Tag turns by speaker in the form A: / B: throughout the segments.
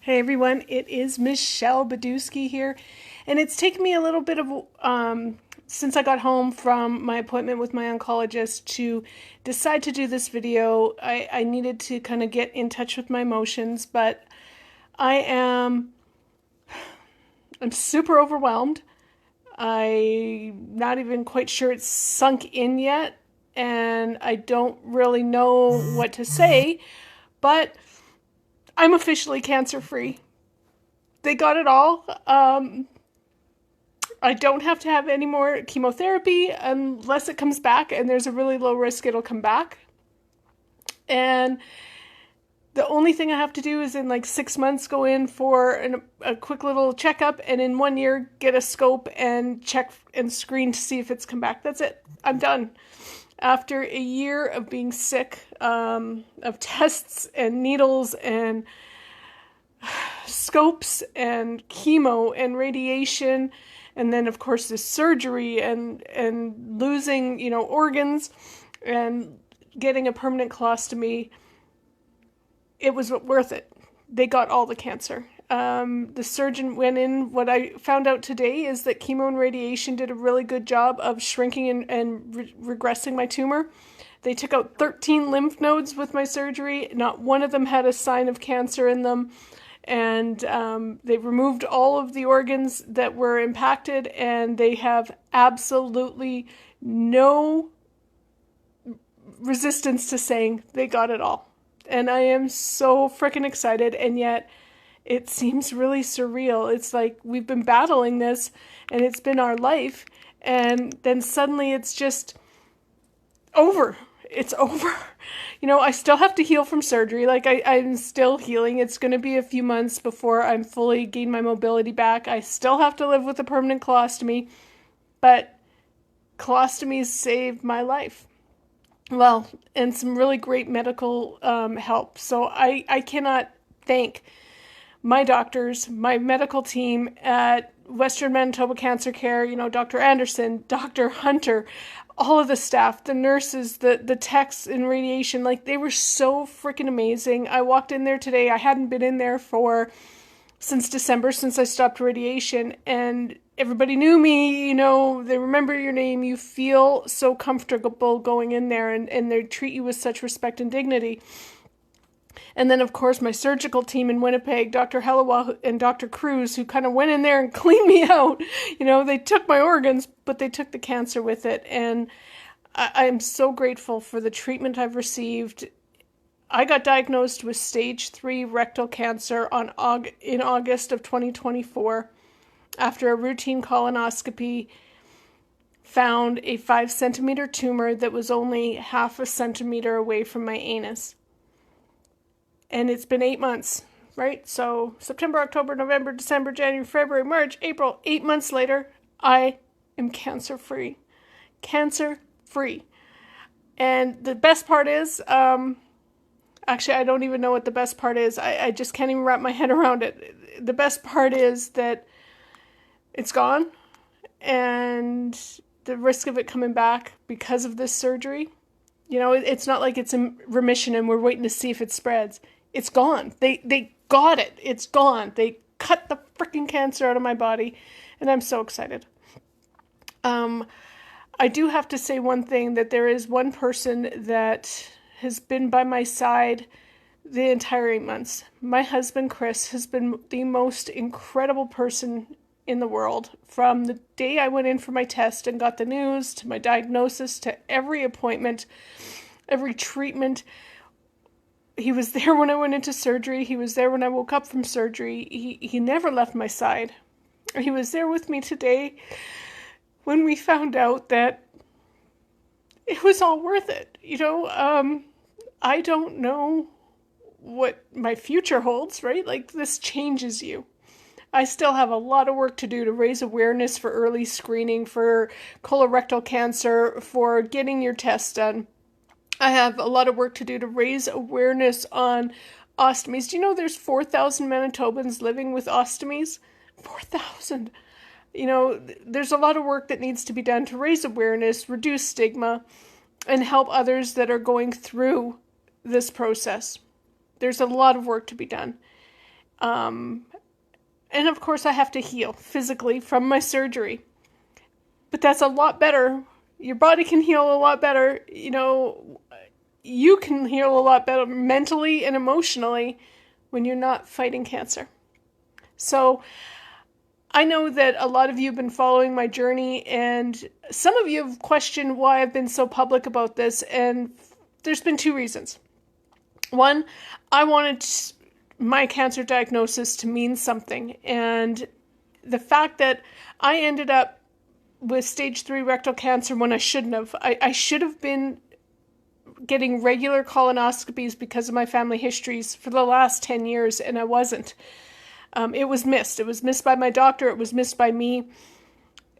A: Hey everyone, it is Michelle Badusky here, and it's taken me a little bit of since I got home from my appointment with my oncologist to decide to do this video. I needed to kind of get in touch with my emotions, but I am I'm super overwhelmed. I'm not even quite sure it's sunk in yet, and I don't really know what to say, but I'm officially cancer free. They got it all. I don't have to have any more chemotherapy unless it comes back, and there's a really low risk it'll come back. And the only thing I have to do is in like 6 months go in for a quick little checkup, and in 1 year get a scope and check and screen to see if it's come back. That's it. I'm done. After a year of being sick, of tests and needles and scopes and chemo and radiation, and then of course this surgery and losing organs and getting a permanent colostomy, it was worth it. They got all the cancer. The surgeon went in. What I found out today is that chemo and radiation did a really good job of shrinking and regressing my tumor. They took out 13 lymph nodes with my surgery. Not one of them had a sign of cancer in them. And they removed all of the organs that were impacted, and they have absolutely no resistance to saying they got it all. And I am so freaking excited, and yet it seems really surreal. It's like we've been battling this, and it's been our life, and then suddenly it's just over. It's over. I still have to heal from surgery. Like, I'm still healing. It's going to be a few months before I'm fully gain my mobility back. I still have to live with a permanent colostomy, but colostomies saved my life. Well, and some really great medical help. So I cannot thank my doctors, my medical team at Western Manitoba Cancer Care, Dr. Anderson, Dr. Hunter, all of the staff, the nurses, the techs in radiation. Like, they were so freaking amazing. I walked in there today. I hadn't been in there since December, since I stopped radiation, and everybody knew me. They remember your name. You feel so comfortable going in there, and they treat you with such respect and dignity. And then, of course, my surgical team in Winnipeg, Dr. Helawa and Dr. Cruz, who kind of went in there and cleaned me out. They took my organs, but they took the cancer with it. And I'm so grateful for the treatment I've received. I got diagnosed with stage 3 rectal cancer in August of 2024 after a routine colonoscopy found a 5-centimeter tumor that was only half a centimeter away from my anus. And it's been 8 months, right? So September, October, November, December, January, February, March, April, 8 months later, I am cancer-free. Cancer-free. And the best part is, actually, I don't even know what the best part is. I just can't even wrap my head around it. The best part is that it's gone, and the risk of it coming back because of this surgery, it's not like it's in remission and we're waiting to see if it spreads. It's gone. They got it. It's gone. They cut the freaking cancer out of my body, and I'm so excited. I do have to say one thing, that there is one person that has been by my side the entire 8 months. My husband, Chris, has been the most incredible person in the world. From the day I went in for my test and got the news, to my diagnosis, to every appointment, every treatment. He was there when I went into surgery. He was there when I woke up from surgery. He never left my side. He was there with me today when we found out that it was all worth it. I don't know what my future holds, right? Like, this changes you. I still have a lot of work to do to raise awareness for early screening for colorectal cancer, for getting your tests done. I have a lot of work to do to raise awareness on ostomies. Do you know there's 4,000 Manitobans living with ostomies? 4,000. There's a lot of work that needs to be done to raise awareness, reduce stigma, and help others that are going through this process. There's a lot of work to be done. And of course, I have to heal physically from my surgery. But that's a lot better. Your body can heal a lot better. You can heal a lot better mentally and emotionally when you're not fighting cancer. So I know that a lot of you have been following my journey, and some of you have questioned why I've been so public about this, and there's been two reasons. One, I wanted my cancer diagnosis to mean something, and the fact that I ended up with stage 3 rectal cancer when I shouldn't have. I should have been getting regular colonoscopies because of my family histories for the last 10 years, and I wasn't. It was missed. It was missed by my doctor. It was missed by me.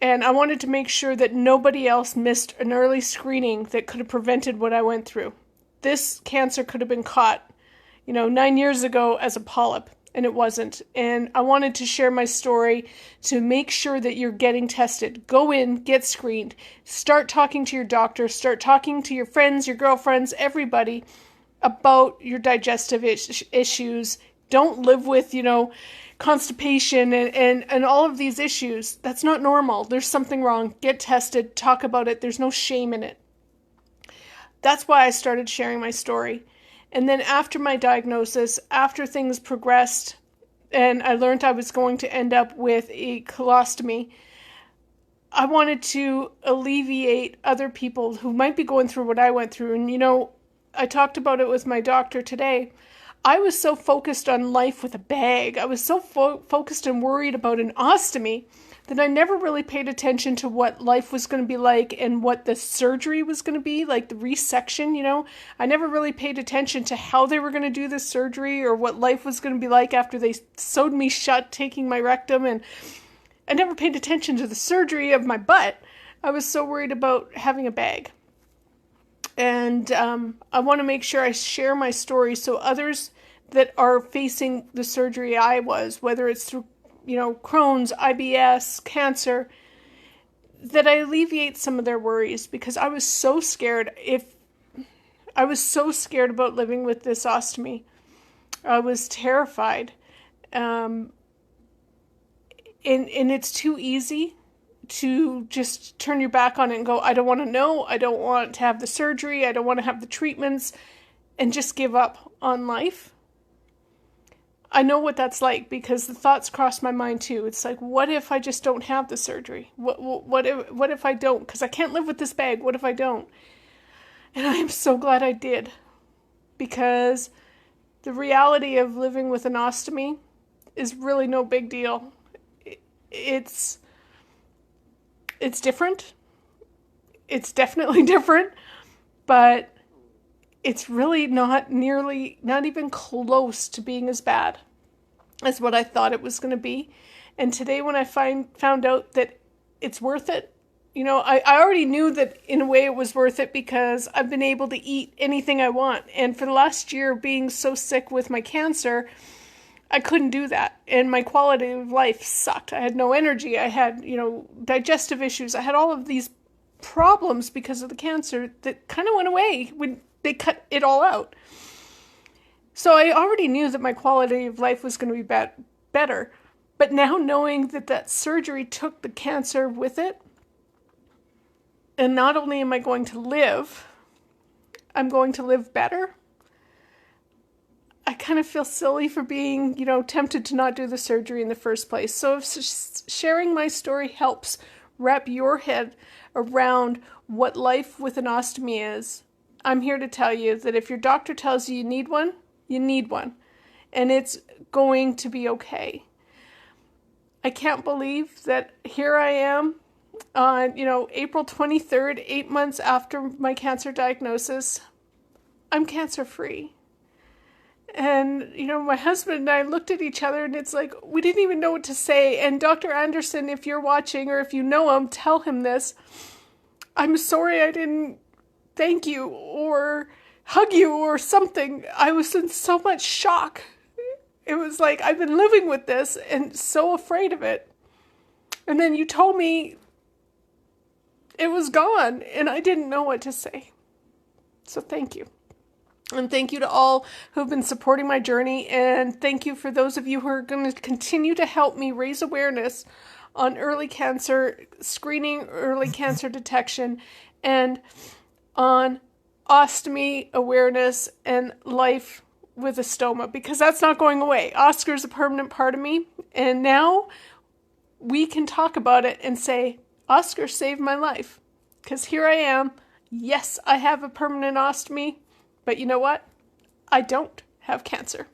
A: And I wanted to make sure that nobody else missed an early screening that could have prevented what I went through. This cancer could have been caught, 9 years ago as a polyp, and it wasn't. And I wanted to share my story to make sure that you're getting tested. Go in, get screened, start talking to your doctor, start talking to your friends, your girlfriends, everybody about your digestive issues. Don't live with, constipation and all of these issues. That's not normal. There's something wrong. Get tested, talk about it. There's no shame in it. That's why I started sharing my story. And then after my diagnosis, after things progressed, and I learned I was going to end up with a colostomy, I wanted to alleviate other people who might be going through what I went through. And, I talked about it with my doctor today. I was so focused on life with a bag. I was so focused and worried about an ostomy that I never really paid attention to what life was going to be like and what the surgery was going to be, like the resection, I never really paid attention to how they were going to do the surgery or what life was going to be like after they sewed me shut, taking my rectum, and I never paid attention to the surgery of my butt. I was so worried about having a bag. And I want to make sure I share my story so others that are facing the surgery I was, whether it's through, Crohn's, IBS, cancer, that I alleviate some of their worries, because I was so scared. I was so scared about living with this ostomy. I was terrified. And it's too easy to just turn your back on it and go, I don't want to know, I don't want to have the surgery, I don't want to have the treatments, and just give up on life. I know what that's like, because the thoughts cross my mind too. It's like, what if I just don't have the surgery? What if I don't? Because I can't live with this bag. What if I don't? And I am so glad I did, because the reality of living with an ostomy is really no big deal. It's different. It's definitely different, but it's really not even close to being as bad as what I thought it was going to be. And today when I found out that it's worth it, I already knew that in a way it was worth it, because I've been able to eat anything I want. And for the last year being so sick with my cancer, I couldn't do that. And my quality of life sucked. I had no energy. I had, digestive issues. I had all of these problems because of the cancer that kind of went away when they cut it all out. So I already knew that my quality of life was going to be better. But now knowing that surgery took the cancer with it, and not only am I going to live, I'm going to live better. I kind of feel silly for being, tempted to not do the surgery in the first place. So if sharing my story helps wrap your head around what life with an ostomy is, I'm here to tell you that if your doctor tells you you need one, you need one. And it's going to be okay. I can't believe that here I am on, April 23rd, 8 months after my cancer diagnosis. I'm cancer-free. And, my husband and I looked at each other, and it's like, we didn't even know what to say. And Dr. Anderson, if you're watching, or if you know him, tell him this. I'm sorry I didn't thank you or hug you or something. I was in so much shock. It was like, I've been living with this and so afraid of it. And then you told me it was gone, and I didn't know what to say. So thank you. And thank you to all who've been supporting my journey. And thank you for those of you who are going to continue to help me raise awareness on early cancer screening, early cancer detection, and on ostomy awareness and life with a stoma, because that's not going away. Oscar's a permanent part of me. And now we can talk about it and say, Oscar saved my life. Because here I am. Yes, I have a permanent ostomy. But you know what? I don't have cancer.